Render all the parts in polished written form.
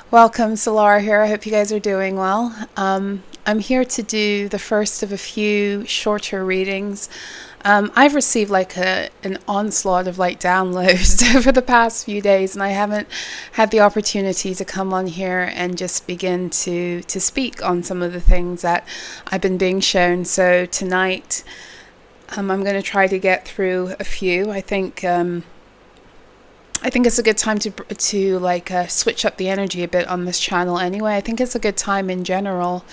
Welcome, Solara here. I hope you guys are doing well. I'm here to do the first of a few shorter readings. I've received like an onslaught of like downloads over the past few days, and I haven't had the opportunity to come on here and just begin to speak on some of the things that I've been being shown. So tonight, I'm going to try to get through a few. I think it's a good time to switch up the energy a bit on this channel anyway. I think it's a good time in general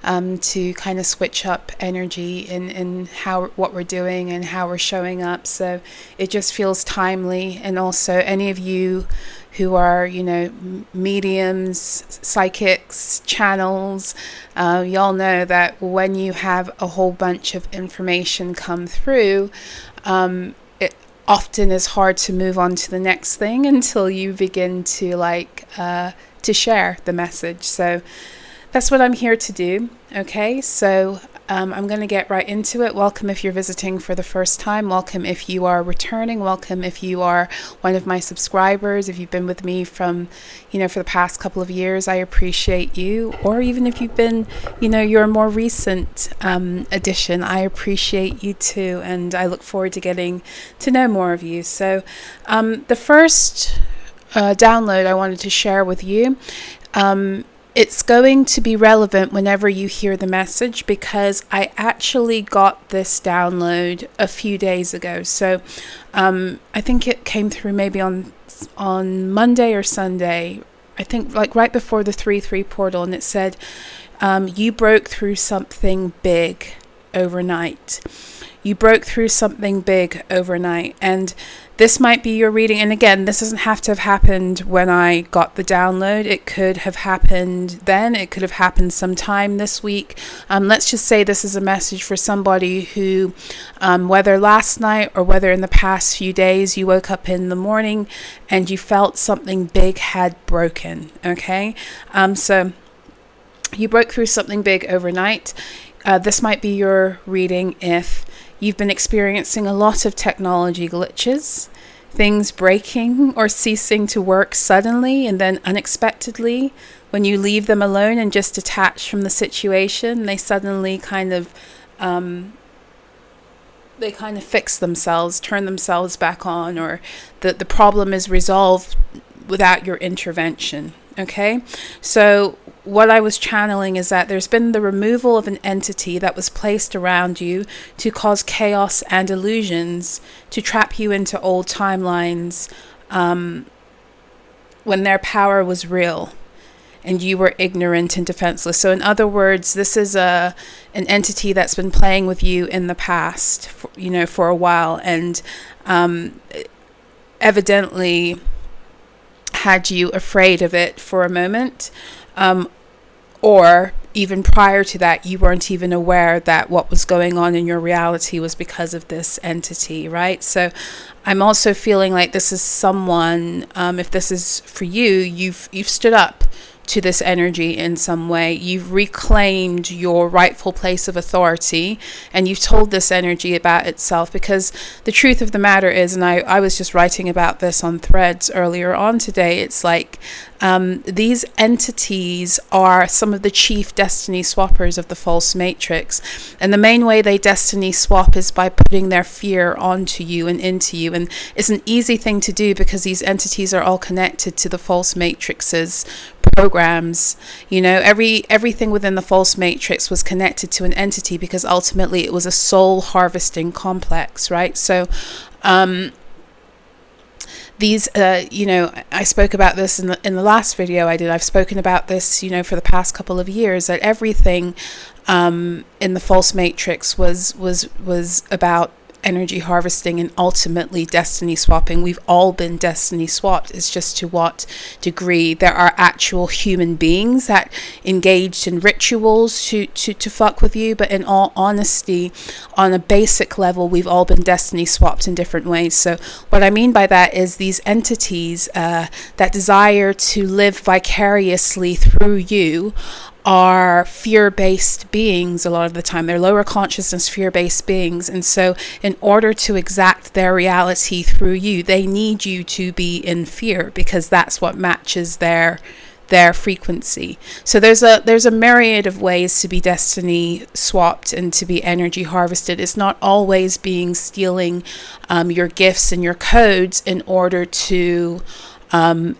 to kind of switch up energy in what we're doing and how we're showing up. So it just feels timely. And also any of you who are, mediums, psychics, channels, y'all know that when you have a whole bunch of information come through, often is hard to move on to the next thing until you begin to to share the message. So that's what I'm here to do. Okay, so I'm going to get right into it. Welcome if you're visiting for the first time. Welcome if you are returning. Welcome if you are one of my subscribers. If you've been with me from, for the past couple of years, I appreciate you. Or even if you've been, you're a more recent addition, I appreciate you too. And I look forward to getting to know more of you. So the first download I wanted to share with you, it's going to be relevant whenever you hear the message, because I actually got this download a few days ago. So I think it came through maybe on Monday or Sunday. I think like right before the 3/3 portal, and it said, you broke through something big overnight. You broke through something big overnight. And this might be your reading. And again, this doesn't have to have happened when I got the download. It could have happened then. It could have happened sometime this week. Let's just say this is a message for somebody who, whether last night or whether in the past few days, you woke up in the morning and you felt something big had broken. Okay. So you broke through something big overnight. This might be your reading if you've been experiencing a lot of technology glitches, things breaking or ceasing to work suddenly and then unexpectedly. When you leave them alone and just detach from the situation, they suddenly kind of fix themselves, turn themselves back on, or the problem is resolved without your intervention. Okay, so what I was channeling is that there's been the removal of an entity that was placed around you to cause chaos and illusions, to trap you into old timelines when their power was real and you were ignorant and defenseless. So in other words, this is an entity that's been playing with you in the past, for a while, and evidently had you afraid of it for a moment, or even prior to that, you weren't even aware that what was going on in your reality was because of this entity, right? So I'm also feeling like this is someone, if this is for you, you've stood up to this energy in some way. You've reclaimed your rightful place of authority, and you've told this energy about itself, because the truth of the matter is, and I was just writing about this on Threads earlier on today, it's like these entities are some of the chief destiny swappers of the false matrix, and the main way they destiny swap is by putting their fear onto you and into you. And it's an easy thing to do because these entities are all connected to the false matrix's programs. Everything within the false matrix was connected to an entity, because ultimately it was a soul harvesting complex, right? So these I spoke about this in the last video I did. I've spoken about this for the past couple of years, that everything in the false matrix was about energy harvesting and ultimately destiny swapping. We've all been destiny swapped. It's just to what degree. There are actual human beings that engaged in rituals to fuck with you, but in all honesty, on a basic level, we've all been destiny swapped in different ways. So what I mean by that is these entities that desire to live vicariously through you are fear-based beings a lot of the time. They're lower consciousness fear-based beings, and so in order to exact their reality through you, they need you to be in fear, because that's what matches their their frequency. So there's a myriad of ways to be destiny swapped and to be energy harvested. It's not always being stealing your gifts and your codes in order to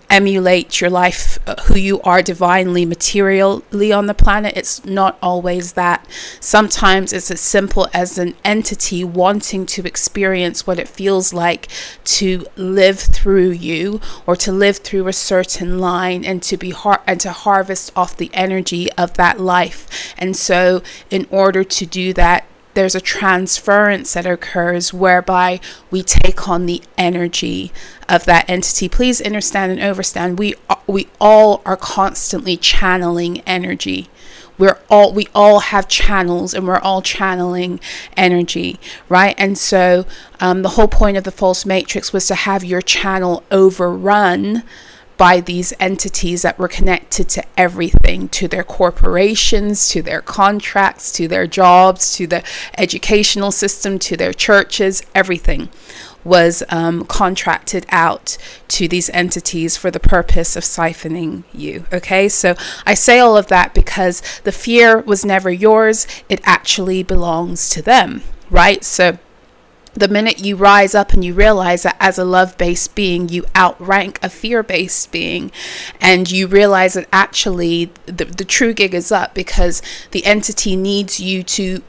emulate your life, who you are divinely, materially on the planet. It's not always that. Sometimes it's as simple as an entity wanting to experience what it feels like to live through you, or to live through a certain line, and to be and to harvest off the energy of that life. And so in order to do that, there's a transference that occurs whereby we take on the energy of that entity. Please understand and understand, we all are constantly channeling energy. We all have channels, and we're all channeling energy, right? And so the whole point of the false matrix was to have your channel overrun by these entities that were connected to everything, to their corporations, to their contracts, to their jobs, to the educational system, to their churches. Everything was contracted out to these entities for the purpose of siphoning you. Okay, so I say all of that because the fear was never yours. It actually belongs to them, right? So the minute you rise up and you realize that as a love-based being, you outrank a fear-based being, and you realize that actually the true gig is up, because the entity needs you to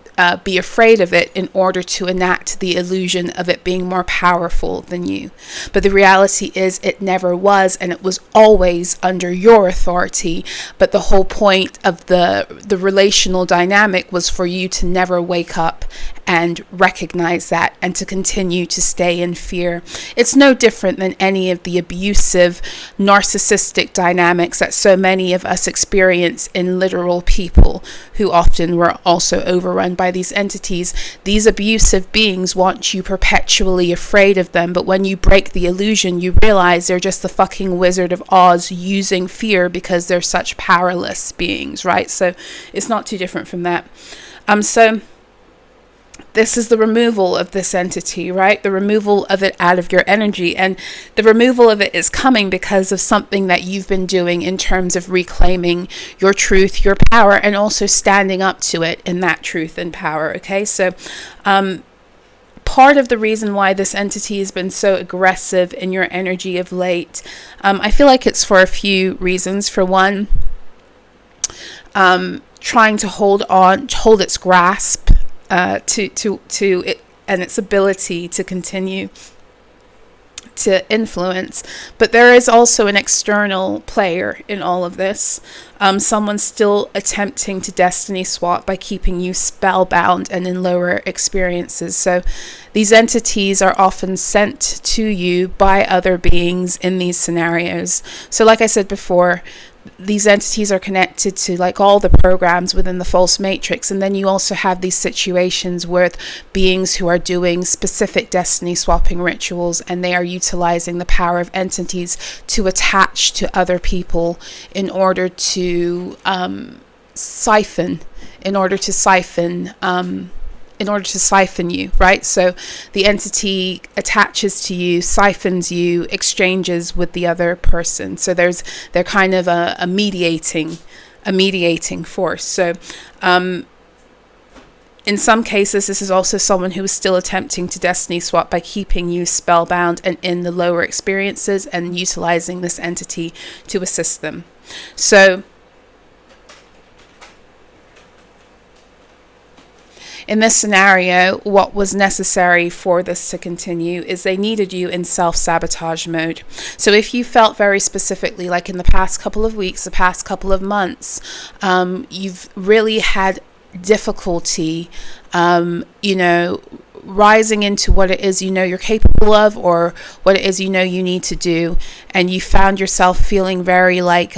be afraid of it in order to enact the illusion of it being more powerful than you. But the reality is it never was, and it was always under your authority. But the whole point of the relational dynamic was for you to never wake up and recognize that, and to continue to stay in fear. It's no different than any of the abusive, narcissistic dynamics that so many of us experience in literal people who often were also overrun by these entities. These abusive beings want you perpetually afraid of them, but when you break the illusion, you realize they're just the fucking Wizard of Oz using fear because they're such powerless beings, right? So it's not too different from that. So this is the removal of this entity, right? The removal of it out of your energy. And the removal of it is coming because of something that you've been doing in terms of reclaiming your truth, your power, and also standing up to it in that truth and power. Okay, so part of the reason why this entity has been so aggressive in your energy of late, I feel like it's for a few reasons. For one, trying to hold its grasp to it and its ability to continue to influence. But there is also an external player in all of this. Someone still attempting to destiny swap by keeping you spellbound and in lower experiences. So these entities are often sent to you by other beings in these scenarios. So like I said before, these entities are connected to like all the programs within the false matrix, and then you also have these situations with beings who are doing specific destiny swapping rituals, and they are utilizing the power of entities to attach to other people in order to siphon you, right? So the entity attaches to you, siphons you, exchanges with the other person. So they're kind of a mediating force. So in some cases, this is also someone who is still attempting to destiny swap by keeping you spellbound and in the lower experiences, and utilizing this entity to assist them. So in this scenario, what was necessary for this to continue is they needed you in self-sabotage mode. So if you felt very specifically, like in the past couple of weeks, the past couple of months, you've really had difficulty, rising into what it is you're capable of, or what it is you need to do, and you found yourself feeling very like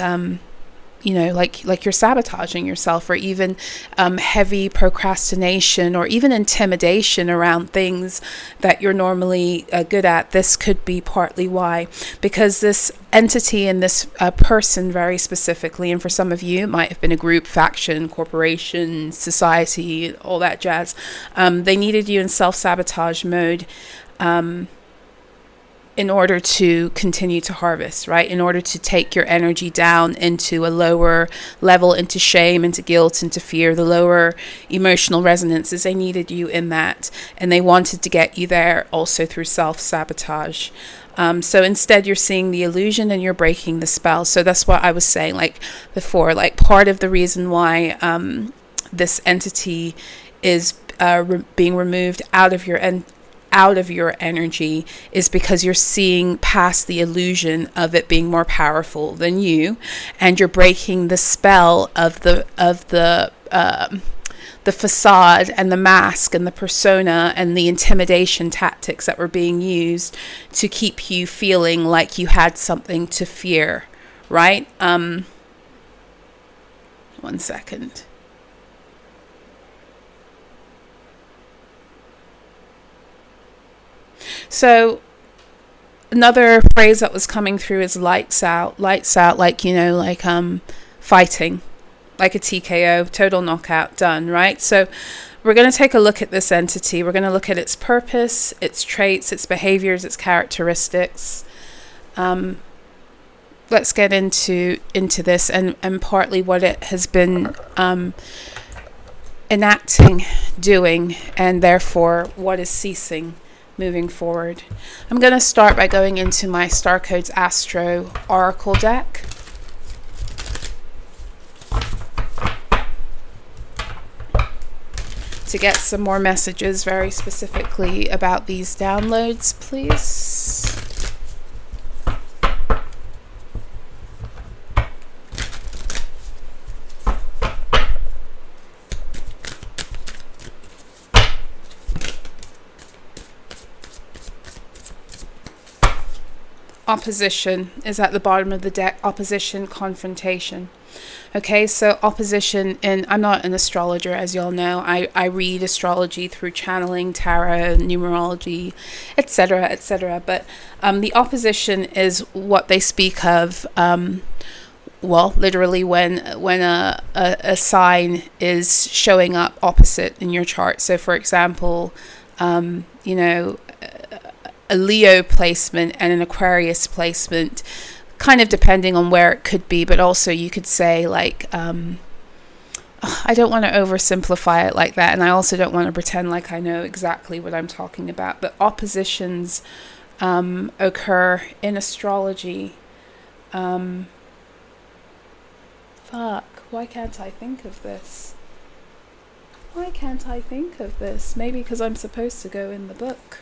you're sabotaging yourself, or even heavy procrastination, or even intimidation around things that you're normally good at. This could be partly why, because this entity and this person very specifically, and for some of you it might have been a group, faction, corporation, society, all that jazz, they needed you in self-sabotage mode in order to continue to harvest, right? In order to take your energy down into a lower level, into shame, into guilt, into fear, the lower emotional resonances. They needed you in that, and they wanted to get you there also through self-sabotage. So instead you're seeing the illusion and you're breaking the spell. So that's what I was saying, like before, like part of the reason why this entity is being removed out of your energy is because you're seeing past the illusion of it being more powerful than you, and you're breaking the spell of the facade and the mask and the persona and the intimidation tactics that were being used to keep you feeling like you had something to fear, right? 1 second. So another phrase that was coming through is lights out, like, you know, like fighting, like a TKO, total knockout, done, right? So we're going to take a look at this entity. We're going to look at its purpose, its traits, its behaviors, its characteristics. Let's get into this and partly what it has been enacting, doing, and therefore what is ceasing moving forward. I'm going to start by going into my Star Codes Astro Oracle deck. To get some more messages very specifically about these downloads, please. Opposition is at the bottom of the deck. Opposition, confrontation. Okay, so opposition, and I'm not an astrologer, as y'all know. I read astrology through channeling, tarot, numerology, etc., etc. But the opposition is what they speak of, well, literally when a sign is showing up opposite in your chart. So, for example, you know, a Leo placement and an Aquarius placement, kind of depending on where it could be, but also you could say like, I don't want to oversimplify it like that, and I also don't want to pretend like I know exactly what I'm talking about, but oppositions occur in astrology. Fuck, why can't I think of this? Why can't I think of this? Maybe because I'm supposed to go in the book.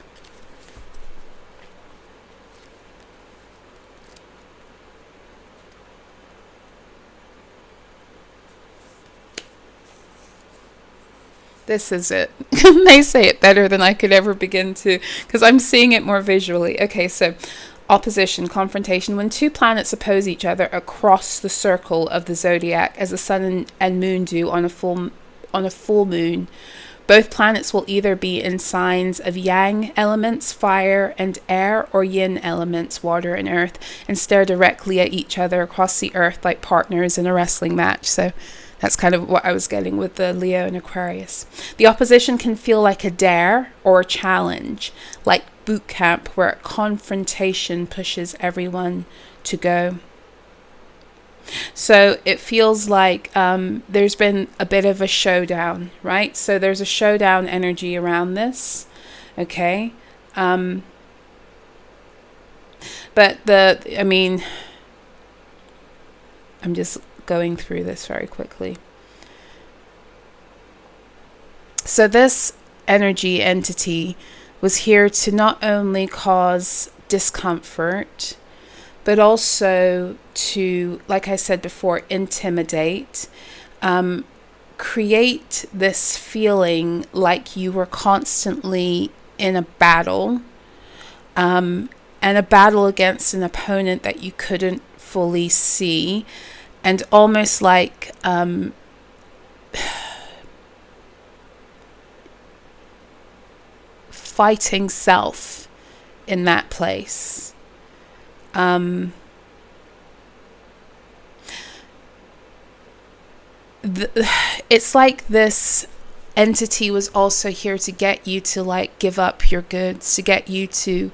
This is it. They say it better than I could ever begin to, because I'm seeing it more visually. Okay, so opposition, confrontation. When two planets oppose each other across the circle of the zodiac, as the sun and moon do on a full moon, both planets will either be in signs of yang elements, fire and air, or yin elements, water and earth, and stare directly at each other across the earth like partners in a wrestling match. So that's kind of what I was getting with the Leo and Aquarius. The opposition can feel like a dare or a challenge, like boot camp, where a confrontation pushes everyone to go. So it feels like there's been a bit of a showdown, right? So there's a showdown energy around this, okay? But I'm just going through this very quickly. So this energy entity was here to not only cause discomfort, but also to, like I said before, intimidate, create this feeling like you were constantly in a battle, and a battle against an opponent that you couldn't fully see, and almost like fighting self in that place. It's like this entity was also here to get you to like give up your goods, to get you to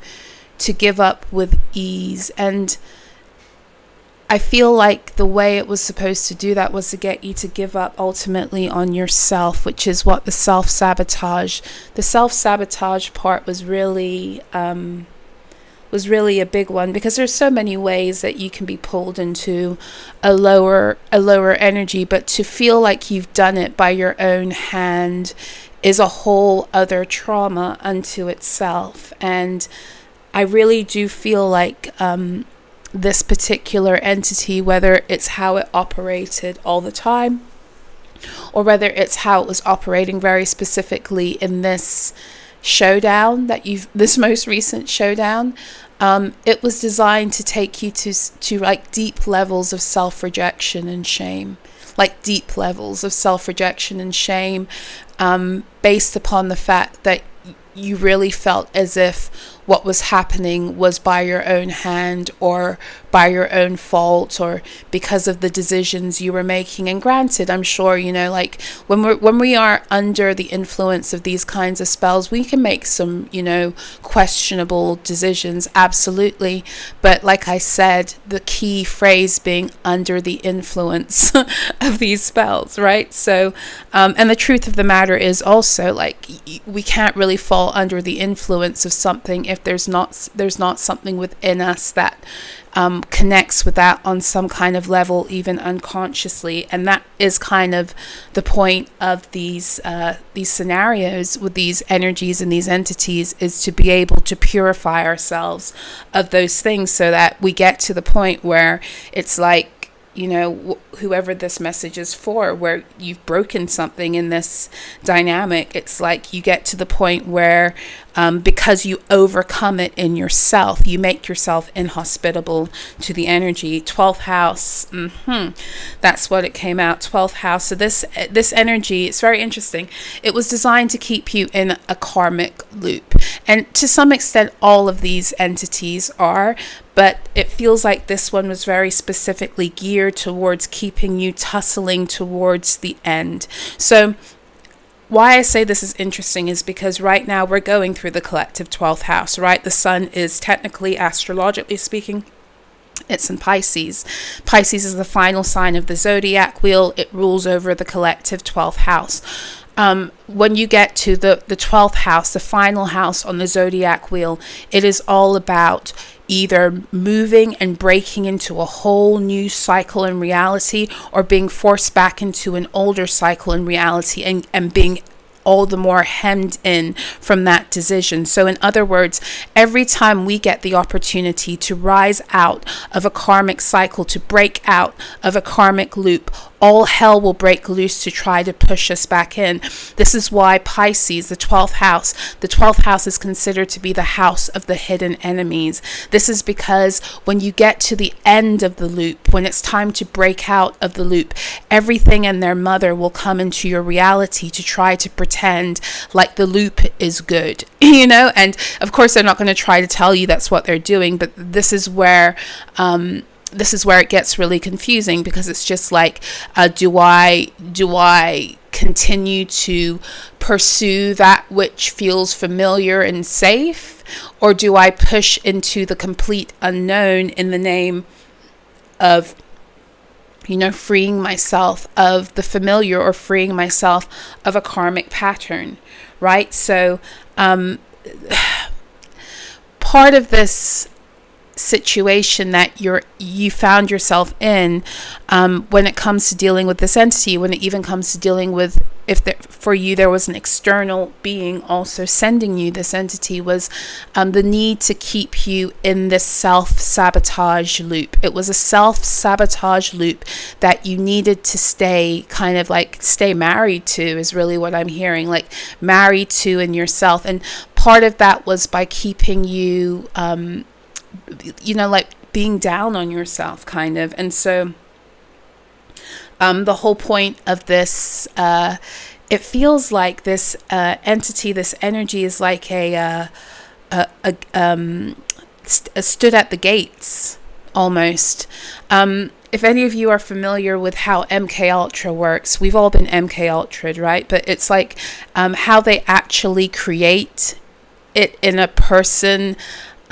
to give up with ease. And I feel like the way it was supposed to do that was to get you to give up ultimately on yourself, which is what the self-sabotage part was really a big one, because there's so many ways that you can be pulled into a lower energy, but to feel like you've done it by your own hand is a whole other trauma unto itself. And I really do feel like this particular entity, whether it's how it operated all the time, or whether it's how it was operating very specifically in this showdown this most recent showdown, it was designed to take you to like deep levels of self-rejection and shame, based upon the fact that you really felt as if what was happening was by your own hand or by your own fault or because of the decisions you were making. And granted, I'm sure, like when we are under the influence of these kinds of spells, we can make some, questionable decisions, absolutely. But like I said, the key phrase being under the influence of these spells, right? So, and the truth of the matter is also, like, we can't really fall under the influence of something if there's not something within us that connects with that on some kind of level, even unconsciously. And that is kind of the point of these scenarios with these energies and these entities, is to be able to purify ourselves of those things, so that we get to the point where it's like, whoever this message is for, where you've broken something in this dynamic, it's like you get to the point where because you overcome it in yourself, you make yourself inhospitable to the energy. 12th house, that's what it came out, 12th house. So this energy, it's very interesting. It was designed to keep you in a karmic loop, and to some extent all of these entities are, but it feels like this one was very specifically geared towards keeping you tussling towards the end. So why I say this is interesting is because right now we're going through the collective 12th house, right? The sun is technically, astrologically speaking, it's in Pisces. Pisces is the final sign of the zodiac wheel. It rules over the collective 12th house. When you get to the 12th house, the final house on the zodiac wheel, it is all about either moving and breaking into a whole new cycle in reality, or being forced back into an older cycle in reality and being all the more hemmed in from that decision. So in other words, every time we get the opportunity to rise out of a karmic cycle, to break out of a karmic loop, all hell will break loose to try to push us back in. This is why Pisces, the 12th house is considered to be the house of the hidden enemies. This is because when you get to the end of the loop, when it's time to break out of the loop, everything and their mother will come into your reality to try to pretend like the loop is good, and of course they're not going to try to tell you that's what they're doing, but this is where it gets really confusing, because it's just like, do I continue to pursue that which feels familiar and safe, or do I push into the complete unknown in the name of freeing myself of the familiar, or freeing myself of a karmic pattern, right? So part of this situation that you found yourself in, when it comes to dealing with this entity, when it even comes to dealing with, for you there was an external being also sending you this entity, was the need to keep you in this self-sabotage loop. It was a self-sabotage loop that you needed to stay married to, is really what I'm hearing, like married to in yourself. And part of that was by keeping you like being down on yourself, kind of. And so the whole point of this, it feels like this entity, this energy is like a stood at the gates almost. If any of you are familiar with how MK Ultra works, we've all been MK Ultra'd, right? But it's like how they actually create it in a person.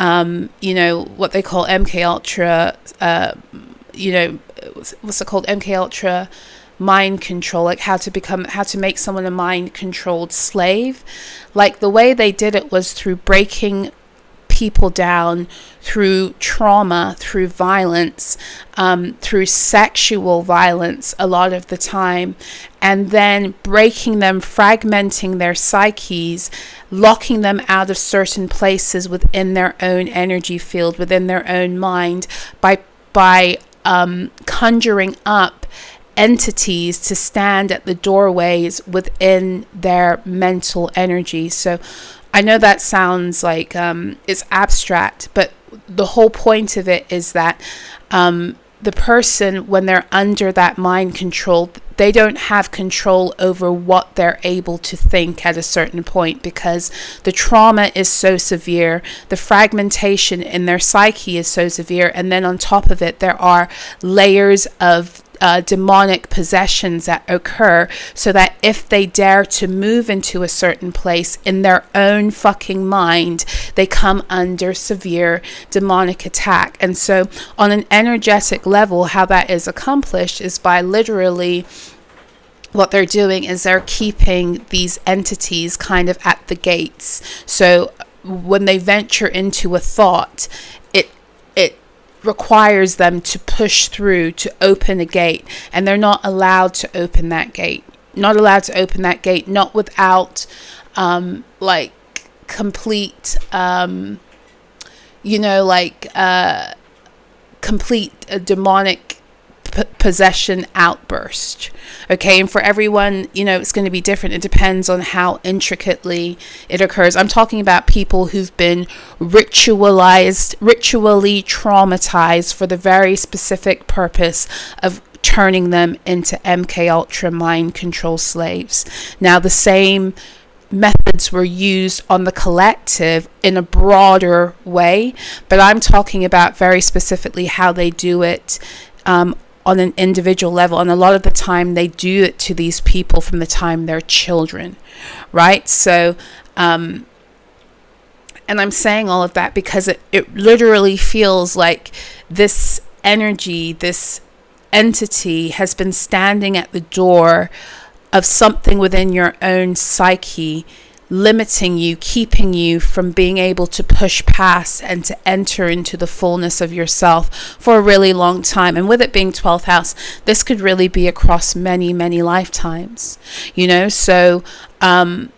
you know, what they call MK Ultra, you know, what's it called? MK Ultra mind control, like how to make someone a mind controlled slave. Like the way they did it was through breaking people down, through trauma, through violence, through sexual violence a lot of the time, and then breaking them, fragmenting their psyches, locking them out of certain places within their own energy field, within their own mind, by conjuring up entities to stand at the doorways within their mental energy. So I know that sounds like it's abstract, but the whole point of it is that the person, when they're under that mind control, they don't have control over what they're able to think at a certain point, because the trauma is so severe, the fragmentation in their psyche is so severe, and then on top of it there are layers of demonic possessions that occur, so that if they dare to move into a certain place in their own fucking mind, they come under severe demonic attack. And so on an energetic level, how that is accomplished is by literally, what they're doing is they're keeping these entities kind of at the gates. So when they venture into a thought, it requires them to push through to open a gate, and they're not allowed to open that gate. Not without like complete complete demonic possession outburst. Okay, and for everyone, you know, it's going to be different. It depends on how intricately it occurs. I'm talking about people who've been ritually traumatized for the very specific purpose of turning them into MK Ultra mind control slaves. Now, the same methods were used on the collective in a broader way, but I'm talking about very specifically how they do it on an individual level. And a lot of the time they do it to these people from the time they're children, right? So and I'm saying all of that because it literally feels like this energy, this entity has been standing at the door of something within your own psyche, limiting you, keeping you from being able to push past and to enter into the fullness of yourself for a really long time. And with it being 12th house, this could really be across many, many lifetimes, you know. So the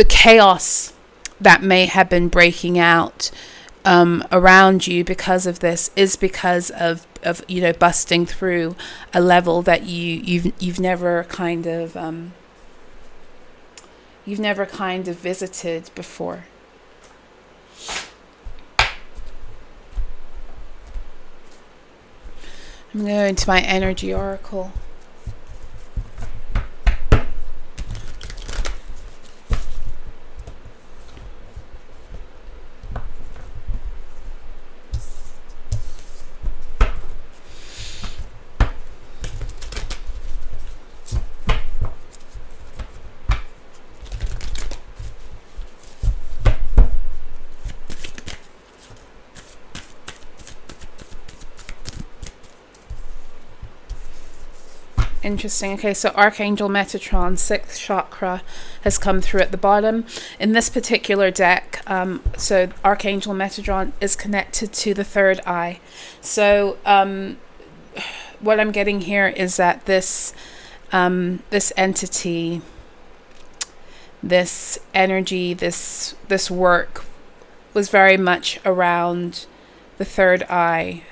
chaos that may have been breaking out around you because of this is because of you know, busting through a level that you've never kind of visited before. I'm going to my energy oracle. Interesting. Okay, so Archangel Metatron, 6th chakra, has come through at the bottom. In this particular deck, so Archangel Metatron is connected to the third eye. So what I'm getting here is that this entity, this energy, this work was very much around the third eye.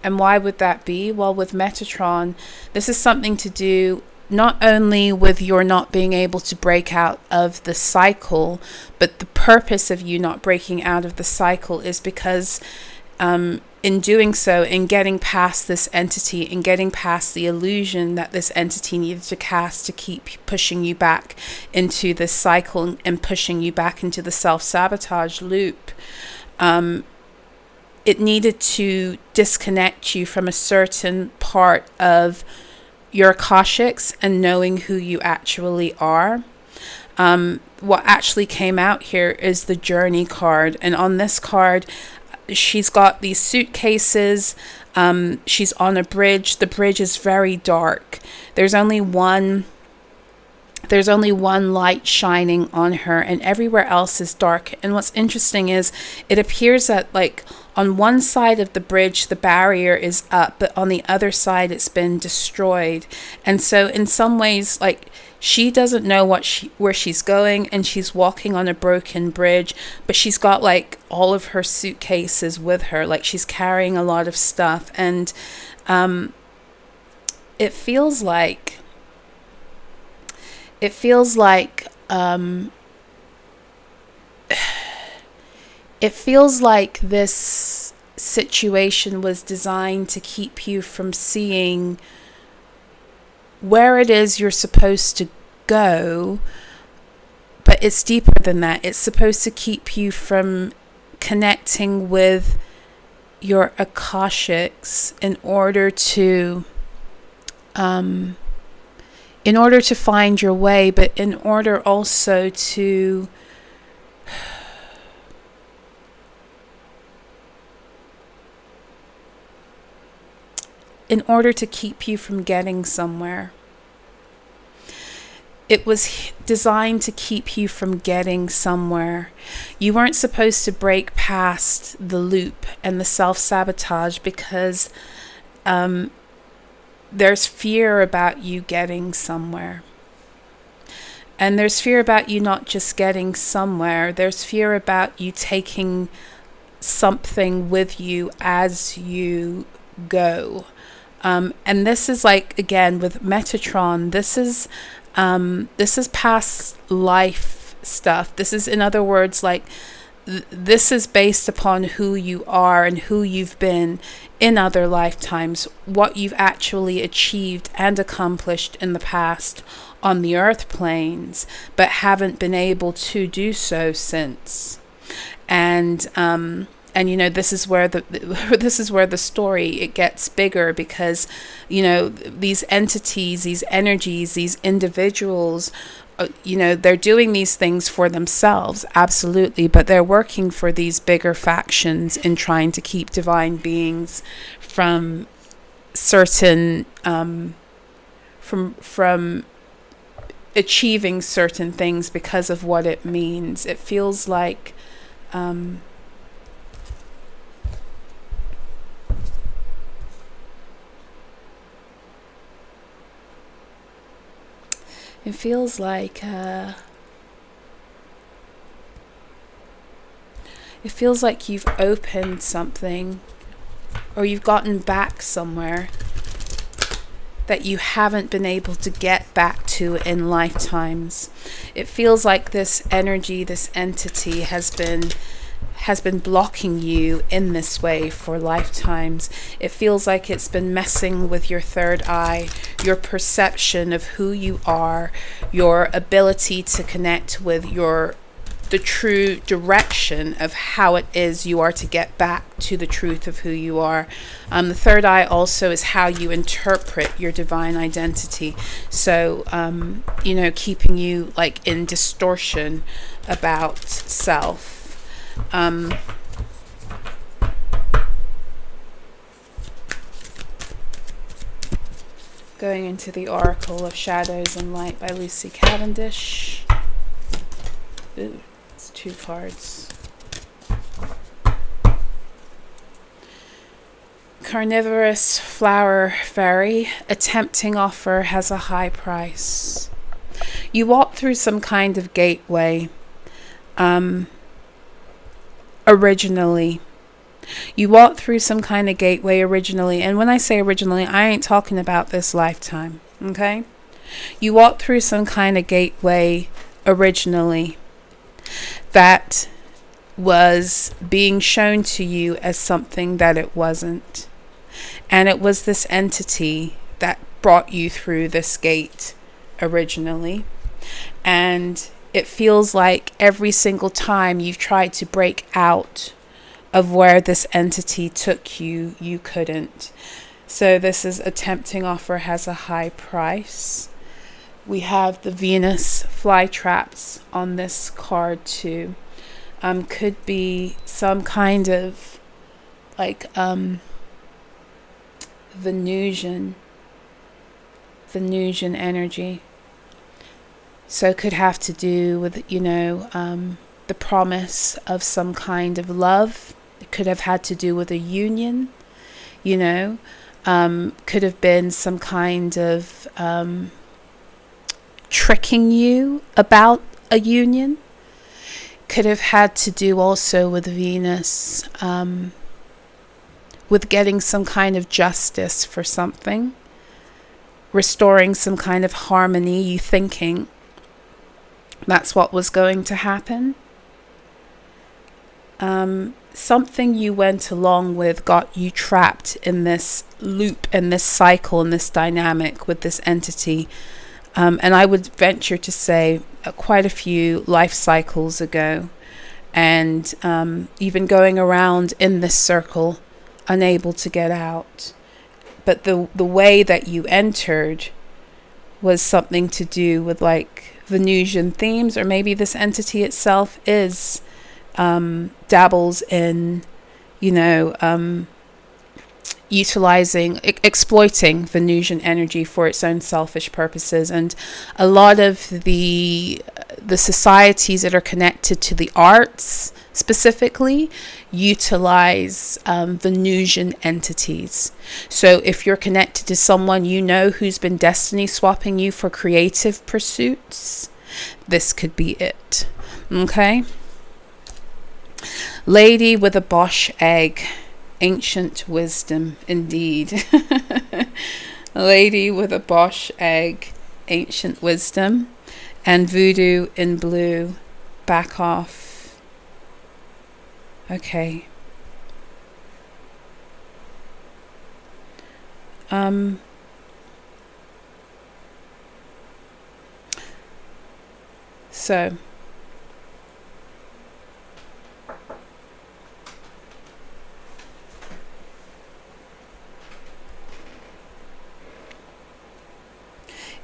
And why would that be? Well, with Metatron, this is something to do not only with your not being able to break out of the cycle, but the purpose of you not breaking out of the cycle is because in doing so, in getting past this entity, in getting past the illusion that this entity needed to cast to keep pushing you back into this cycle and pushing you back into the self-sabotage loop, it needed to disconnect you from a certain part of your Akashics and knowing who you actually are. what actually came out here is the Journey card. And on this card, she's got these suitcases. She's on a bridge. The bridge is very dark. There's only one light shining on her, and everywhere else is dark. And what's interesting is it appears that, like, on one side of the bridge the barrier is up, but on the other side it's been destroyed. And so in some ways, like, she doesn't know where she's going, and she's walking on a broken bridge, but she's got like all of her suitcases with her, like she's carrying a lot of stuff. And it feels like this situation was designed to keep you from seeing where it is you're supposed to go, but it's deeper than that. It's supposed to keep you from connecting with your Akashics in order to find your way, but in order also to keep you from getting somewhere. It was designed to keep you from getting somewhere. You weren't supposed to break past the loop and the self-sabotage because there's fear about you getting somewhere. And there's fear about you not just getting somewhere. There's fear about you taking something with you as you go. And this is like, again, with Metatron, this is past life stuff. This is, in other words, like, this is based upon who you are and who you've been in other lifetimes, what you've actually achieved and accomplished in the past on the earth planes, but haven't been able to do so since. And you know, this is where the story, it gets bigger, because, you know, these entities, these energies, these individuals, you know, they're doing these things for themselves, absolutely, but they're working for these bigger factions in trying to keep divine beings from certain from achieving certain things because of what it means. It feels like it feels like you've opened something, or you've gotten back somewhere that you haven't been able to get back to in lifetimes. It feels like this energy, this entity has been blocking you in this way for lifetimes. It feels like it's been messing with your third eye, your perception of who you are, your ability to connect with the true direction of how it is you are to get back to the truth of who you are. The third eye also is how you interpret your divine identity. So, you know, keeping you like in distortion about self. Going into the Oracle of Shadows and Light by Lucy Cavendish. Ooh, it's 2 cards. Carnivorous flower fairy, a tempting offer has a high price. You walk through some kind of gateway. Originally. You walked through some kind of gateway originally. And when I say originally, I ain't talking about this lifetime. Okay? You walked through some kind of gateway originally that was being shown to you as something that it wasn't. And it was this entity that brought you through this gate originally. And it feels like every single time you've tried to break out of where this entity took you, you couldn't. So this is a tempting offer has a high price. we have the Venus flytraps on this card too. Could be some kind of like Venusian energy. So it could have to do with, the promise of some kind of love. It could have had to do with a union, could have been some kind of tricking you about a union. Could have had to do also with Venus, with getting some kind of justice for something, restoring some kind of harmony, you thinking that's what was going to happen. Something you went along with got you trapped in this loop, in this cycle, in this dynamic with this entity. And I would venture to say quite a few life cycles ago. And even going around in this circle, unable to get out. But the way that you entered was something to do with like Venusian themes, or maybe this entity itself is dabbles in, exploiting Venusian energy for its own selfish purposes. And a lot of the societies that are connected to the arts specifically utilize Venusian entities. So if you're connected to someone who's been destiny swapping you for creative pursuits, this could be it. Okay? Lady with a Bosch egg. Ancient wisdom, indeed. Lady with a Bosch egg. Ancient wisdom. And voodoo in blue. Back off. Okay. So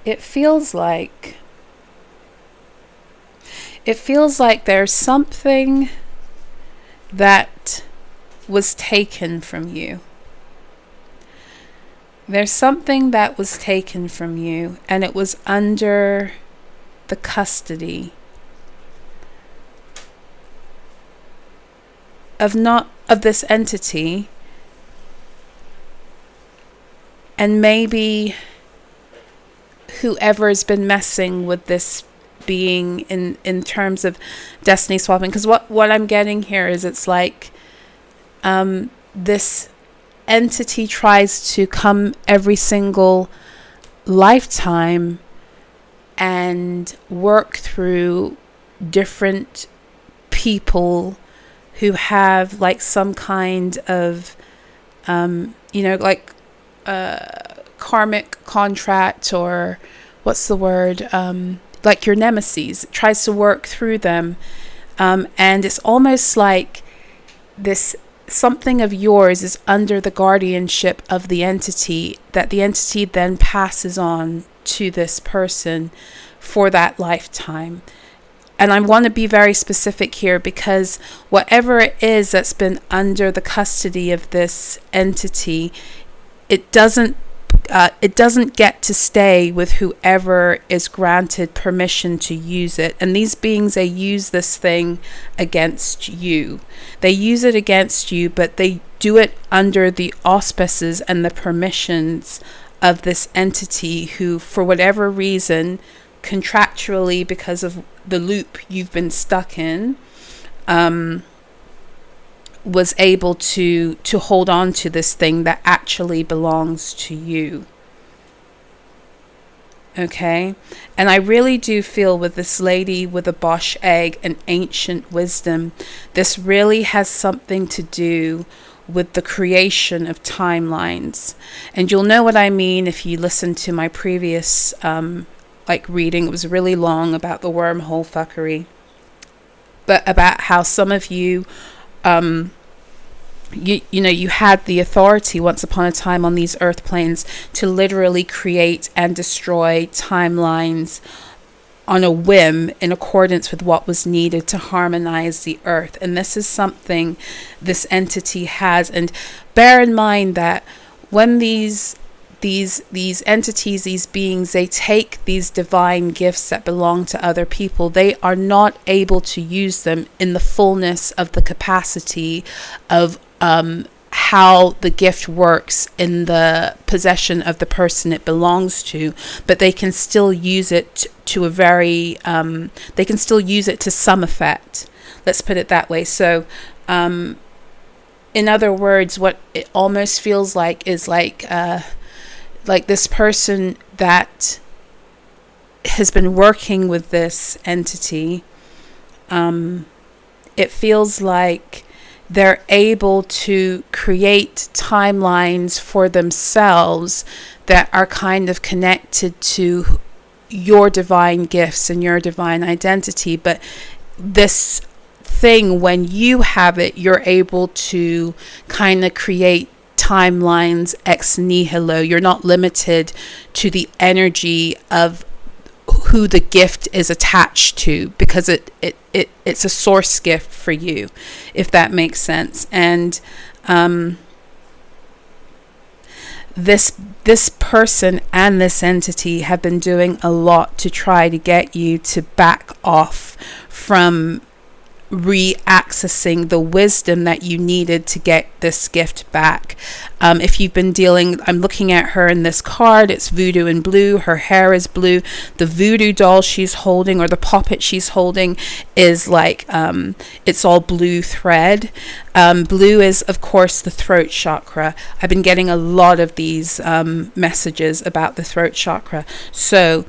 it feels like there's something that was taken from you. There's something that was taken from you, and it was under the custody of this entity, and maybe whoever has been messing with this being in terms of destiny swapping. Because what I'm getting here is it's like this entity tries to come every single lifetime and work through different people who have like some kind of karmic contract, or what's the word, like your nemesis. It tries to work through them, and it's almost like this something of yours is under the guardianship of the entity, that the entity then passes on to this person for that lifetime. And I want to be very specific here, because whatever it is that's been under the custody of this entity, it doesn't get to stay with whoever is granted permission to use it. And these beings, they use this thing against you. They use it against you, but they do it under the auspices and the permissions of this entity who, for whatever reason, contractually, because of the loop you've been stuck in, was able to hold on to this thing that actually belongs to you. Okay? And I really do feel with this lady with a Bosch egg and ancient wisdom, this really has something to do with the creation of timelines. And you'll know what I mean if you listen to my previous reading. It was really long about the wormhole fuckery, but about how some of you you had the authority once upon a time on these earth planes to literally create and destroy timelines on a whim in accordance with what was needed to harmonize the earth. And this is something this entity has. And bear in mind that when these entities, these beings, they take these divine gifts that belong to other people, they are not able to use them in the fullness of the capacity of how the gift works in the possession of the person it belongs to, but they can still use it to a very they can still use it to some effect, let's put it that way. So in other words, what it almost feels like is like this person that has been working with this entity, it feels like they're able to create timelines for themselves that are kind of connected to your divine gifts and your divine identity. But this thing, when you have it, you're able to kind of create timelines ex nihilo. You're not limited to the energy of who the gift is attached to, because it's a source gift for you, if that makes sense. And this person and this entity have been doing a lot to try to get you to back off from re-accessing the wisdom that you needed to get this gift back. If you've been dealing, I'm looking at her in this card, it's voodoo in blue, her hair is blue, the voodoo doll she's holding, or the puppet she's holding, is like it's all blue thread. Blue is, of course, the throat chakra. I've been getting a lot of these messages about the throat chakra. So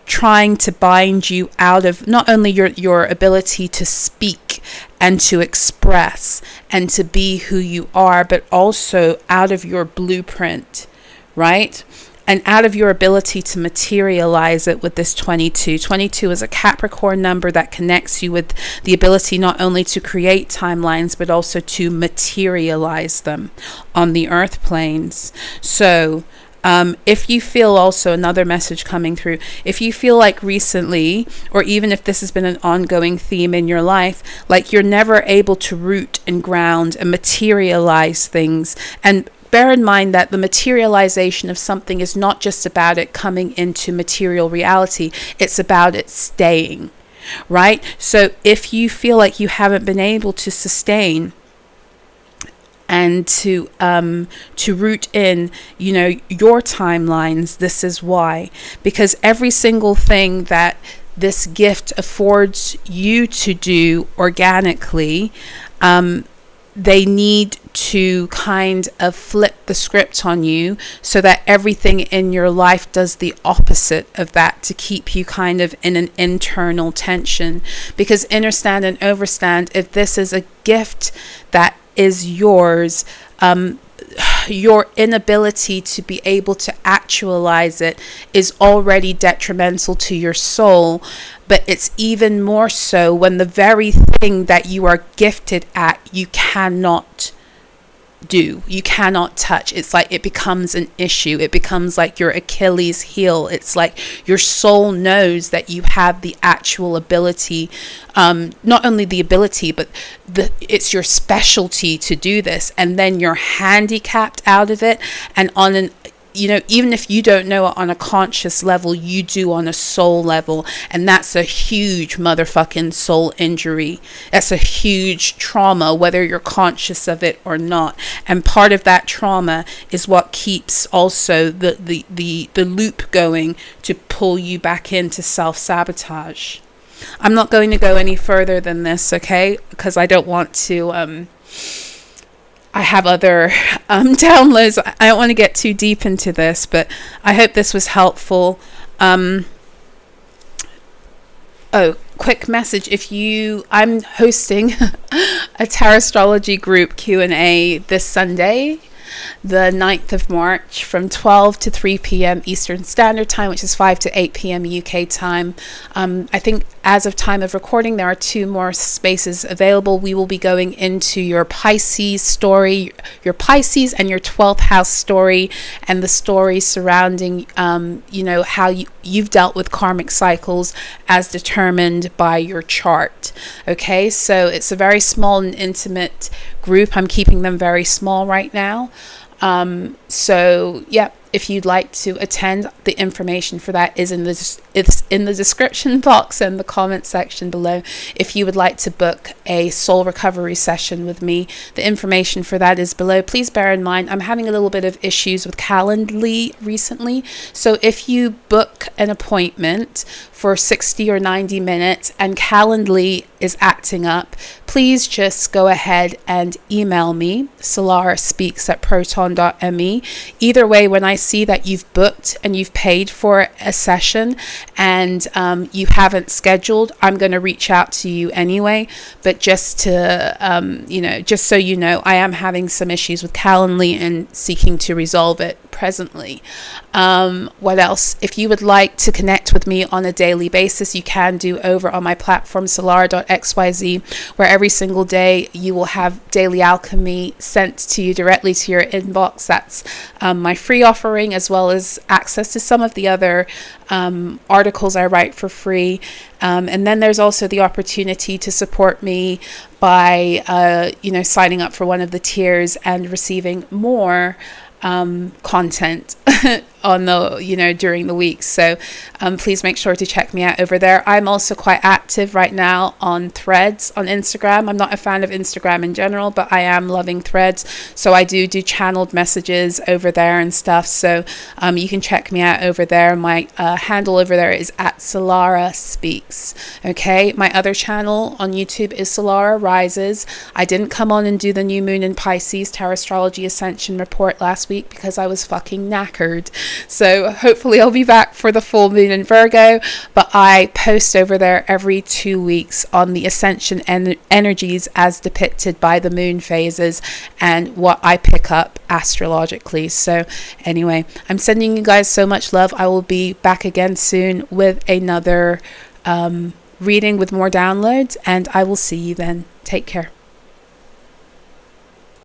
trying to bind you out of not only your ability to speak and to express and to be who you are, but also out of your blueprint, right? And out of your ability to materialize it with this 22. 22 is a Capricorn number that connects you with the ability not only to create timelines, but also to materialize them on the earth planes. So if you feel, also another message coming through, if you feel like recently, or even if this has been an ongoing theme in your life, like you're never able to root and ground and materialize things. And bear in mind that the materialization of something is not just about it coming into material reality, it's about it staying, right? So if you feel like you haven't been able to sustain and to root in, your timelines, this is why. Because every single thing that this gift affords you to do organically, they need to kind of flip the script on you so that everything in your life does the opposite of that, to keep you kind of in an internal tension. Because understand and overstand, if this is a gift that is yours, your inability to be able to actualize it is already detrimental to your soul. But it's even more so when the very thing that you are gifted at, you cannot do, you cannot touch. It's like it becomes an issue. It becomes like your Achilles heel. It's like your soul knows that you have the actual ability, not only the ability, but it's your specialty to do this, and then you're handicapped out of it. And on an even if you don't know it on a conscious level, you do on a soul level. And that's a huge motherfucking soul injury. That's a huge trauma, whether you're conscious of it or not. And part of that trauma is what keeps also the loop going to pull you back into self-sabotage. I'm not going to go any further than this, okay? Because I don't want to... I have other downloads. I don't want to get too deep into this, but I hope this was helpful. Quick message. I'm hosting a Tarotstrology group Q&A this Sunday. the 9th of March from 12 to 3 p.m. Eastern Standard Time, which is 5 to 8 p.m. UK time. I think as of time of recording, there are 2 more spaces available. We will be going into your Pisces story, your Pisces and your 12th house story, and the story surrounding, how you've dealt with karmic cycles as determined by your chart. Okay, so it's a very small and intimate group. I'm keeping them very small right now. So yeah, if you'd like to attend, the information for that is it's in the description box and the comment section below. If you would like to book a soul recovery session with me, the information for that is below. Please bear in mind, I'm having a little bit of issues with Calendly recently. So if you book an appointment for 60 or 90 minutes and Calendly is acting up, please just go ahead and email me, solaraspeaks@proton.me. Either way, when I see that you've booked and you've paid for a session and you haven't scheduled, I'm going to reach out to you anyway. But just to, just so you know, I am having some issues with Calendly and seeking to resolve it presently. What else? If you would like to connect with me on a daily basis, you can do over on my platform solara.xyz, where every single day you will have daily alchemy sent to you directly to your inbox. That's my free offering, as well as access to some of the other articles I write for free. And then there's also the opportunity to support me by signing up for one of the tiers and receiving more content on the during the week. So please make sure to check me out over there. I'm also quite active right now on Threads on Instagram. I'm not a fan of Instagram in general, but I am loving Threads, so I do channeled messages over there and stuff. So you can check me out over there. My handle over there is @Solarah'S. Okay, my other channel on YouTube is Solara Rises. I didn't come on and do the new moon in Pisces Tarotstrology Ascension report last week because I was fucking knackered. So hopefully I'll be back for the full moon in Virgo, but I post over there every 2 weeks on the ascension energies as depicted by the moon phases and what I pick up astrologically. So anyway, I'm sending you guys so much love. I will be back again soon with another reading with more downloads, and I will see you then. Take care.